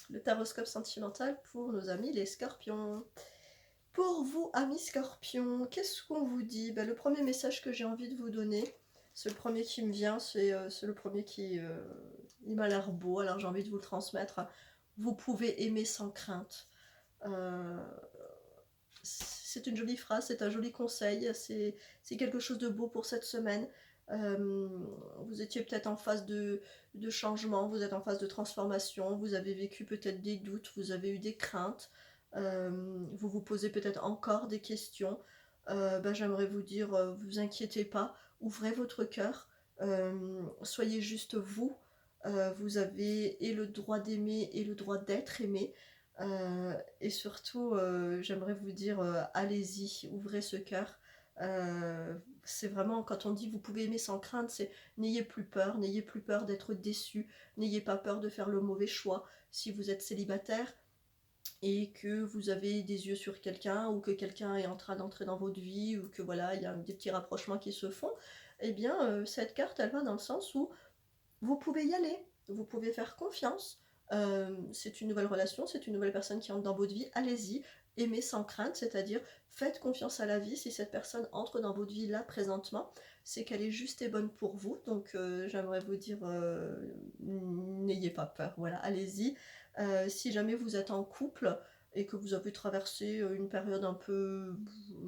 le taroscope sentimental pour nos amis les scorpions. Pour vous, amis scorpions, qu'est-ce qu'on vous dit? Le premier message que j'ai envie de vous donner, c'est le premier qui me vient, c'est le premier qui il m'a l'air beau, alors j'ai envie de vous le transmettre. Vous pouvez aimer sans crainte. Euh, c'est une jolie phrase, c'est un joli conseil, c'est quelque chose de beau pour cette semaine. Vous étiez peut-être en phase de changement, vous êtes en phase de transformation, vous avez vécu peut-être des doutes, vous avez eu des craintes, vous vous posez peut-être encore des questions. J'aimerais vous dire, vous inquiétez pas, ouvrez votre cœur, soyez juste vous. Vous avez et le droit d'aimer et le droit d'être aimé. Et surtout, j'aimerais vous dire, allez-y, ouvrez ce cœur. C'est vraiment, quand on dit vous pouvez aimer sans crainte, c'est n'ayez plus peur d'être déçu, n'ayez pas peur de faire le mauvais choix. Si vous êtes célibataire et que vous avez des yeux sur quelqu'un, ou que quelqu'un est en train d'entrer dans votre vie, ou que voilà, il y a des petits rapprochements qui se font, eh bien, cette carte, elle va dans le sens où vous pouvez y aller, vous pouvez faire confiance. C'est une nouvelle relation, c'est une nouvelle personne qui entre dans votre vie, allez-y, aimez sans crainte, c'est-à-dire faites confiance à la vie. Si cette personne entre dans votre vie là présentement, c'est qu'elle est juste et bonne pour vous. Donc j'aimerais vous dire, n'ayez pas peur, voilà, allez-y. Si jamais vous êtes en couple et que vous avez traversé une période un peu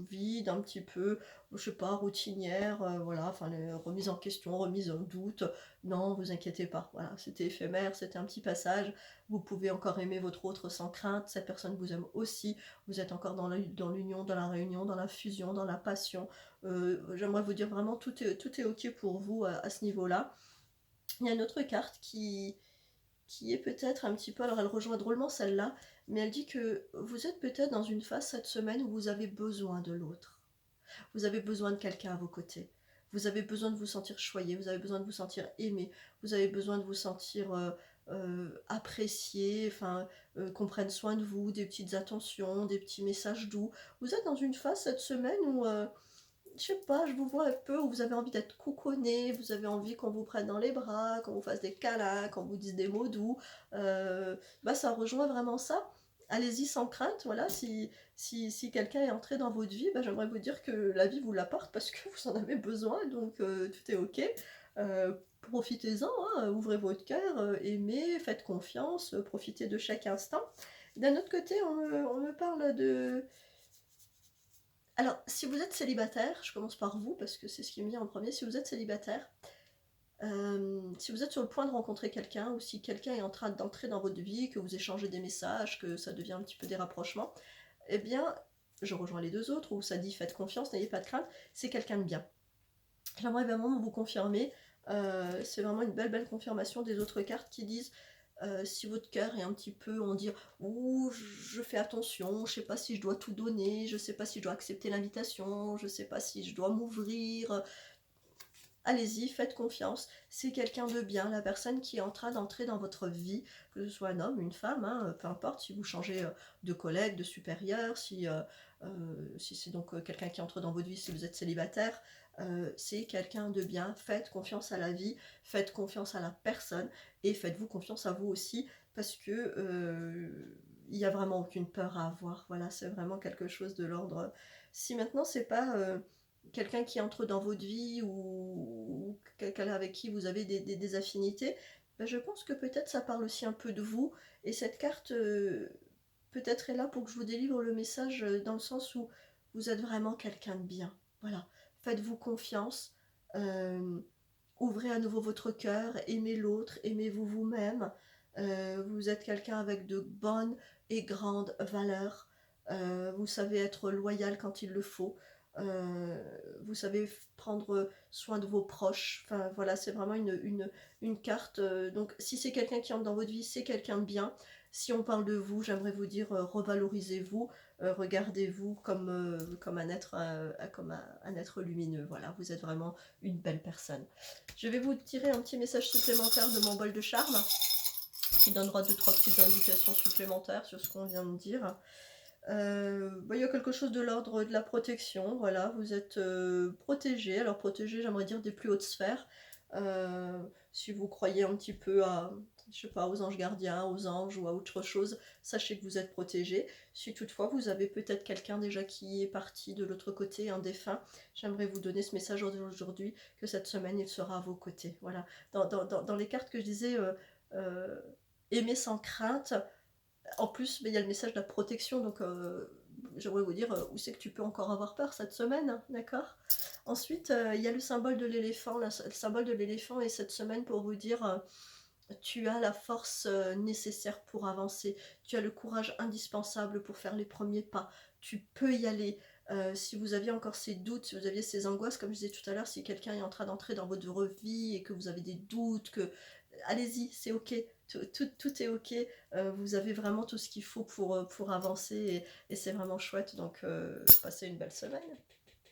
vide, un petit peu, je sais pas, routinière, voilà, enfin les remises en question, remises en doute, non, vous inquiétez pas, voilà, c'était éphémère, c'était un petit passage, vous pouvez encore aimer votre autre sans crainte, cette personne vous aime aussi, vous êtes encore dans l'union, dans la réunion, dans la fusion, dans la passion. J'aimerais vous dire vraiment, tout est ok pour vous à ce niveau-là. Il y a une autre carte qui est peut-être un petit peu, alors elle rejoint drôlement celle-là, mais elle dit que vous êtes peut-être dans une phase cette semaine où vous avez besoin de l'autre. Vous avez besoin de quelqu'un à vos côtés. Vous avez besoin de vous sentir choyé, vous avez besoin de vous sentir aimé, vous avez besoin de vous sentir apprécié, enfin, qu'on prenne soin de vous, des petites attentions, des petits messages doux. Vous êtes dans une phase cette semaine où, je sais pas, je vous vois un peu, où vous avez envie d'être couconné, vous avez envie qu'on vous prenne dans les bras, qu'on vous fasse des câlins, qu'on vous dise des mots doux. Ça rejoint vraiment ça. Allez-y sans crainte, voilà, si quelqu'un est entré dans votre vie, j'aimerais vous dire que la vie vous l'apporte parce que vous en avez besoin, donc tout est ok. Profitez-en, hein, ouvrez votre cœur, aimez, faites confiance, profitez de chaque instant. D'un autre côté, on me parle de... Alors, si vous êtes célibataire, je commence par vous parce que c'est ce qui me vient en premier, si vous êtes célibataire, si vous êtes sur le point de rencontrer quelqu'un, ou si quelqu'un est en train d'entrer dans votre vie, que vous échangez des messages, que ça devient un petit peu des rapprochements, eh bien, je rejoins les deux autres, où ça dit faites confiance, n'ayez pas de crainte, c'est quelqu'un de bien. J'aimerais vraiment vous confirmer, c'est vraiment une belle confirmation des autres cartes qui disent si votre cœur est un petit peu, on dit ouh, je fais attention, je sais pas si je dois tout donner, je sais pas si je dois accepter l'invitation, je sais pas si je dois m'ouvrir, allez-y, faites confiance, c'est quelqu'un de bien, la personne qui est en train d'entrer dans votre vie, que ce soit un homme, une femme, hein, peu importe, si vous changez de collègue, de supérieur, si c'est donc quelqu'un qui entre dans votre vie, si vous êtes célibataire, c'est quelqu'un de bien, faites confiance à la vie, faites confiance à la personne, et faites-vous confiance à vous aussi, parce que il n'y a vraiment aucune peur à avoir, voilà, c'est vraiment quelque chose de l'ordre. Si maintenant c'est pas... quelqu'un qui entre dans votre vie, ou quelqu'un avec qui vous avez des affinités, je pense que peut-être ça parle aussi un peu de vous. Et cette carte peut-être est là pour que je vous délivre le message dans le sens où vous êtes vraiment quelqu'un de bien. Voilà, faites-vous confiance, euh, ouvrez à nouveau votre cœur, aimez l'autre, aimez-vous vous-même. Vous êtes quelqu'un avec de bonnes et grandes valeurs. Vous savez être loyal quand il le faut. Vous savez prendre soin de vos proches. Enfin voilà, c'est vraiment une carte. Donc si c'est quelqu'un qui entre dans votre vie, c'est quelqu'un de bien. Si on parle de vous, j'aimerais vous dire revalorisez-vous, regardez-vous comme un être lumineux. Voilà, vous êtes vraiment une belle personne. Je vais vous tirer un petit message supplémentaire de mon bol de charme qui donnera deux trois petites indications supplémentaires sur ce qu'on vient de dire. Il y a quelque chose de l'ordre de la protection, voilà, vous êtes protégé. Alors protégé, j'aimerais dire des plus hautes sphères. Si vous croyez un petit peu je sais pas, aux anges gardiens, aux anges ou à autre chose, sachez que vous êtes protégé. Si toutefois vous avez peut-être quelqu'un déjà qui est parti de l'autre côté, un défunt, j'aimerais vous donner ce message aujourd'hui, que cette semaine il sera à vos côtés. Voilà. Dans les cartes que je disais, euh, aimer sans crainte, en plus, mais il y a le message de la protection, donc j'aimerais vous dire où c'est que tu peux encore avoir peur cette semaine, hein, d'accord. Ensuite, il y a le symbole de l'éléphant, le symbole de l'éléphant est cette semaine pour vous dire tu as la force nécessaire pour avancer, tu as le courage indispensable pour faire les premiers pas, tu peux y aller. Si vous aviez encore ces doutes, si vous aviez ces angoisses, comme je disais tout à l'heure, si quelqu'un est en train d'entrer dans votre vie et que vous avez des doutes, que allez-y, c'est ok, tout est ok, vous avez vraiment tout ce qu'il faut pour avancer et c'est vraiment chouette, donc passez une belle semaine.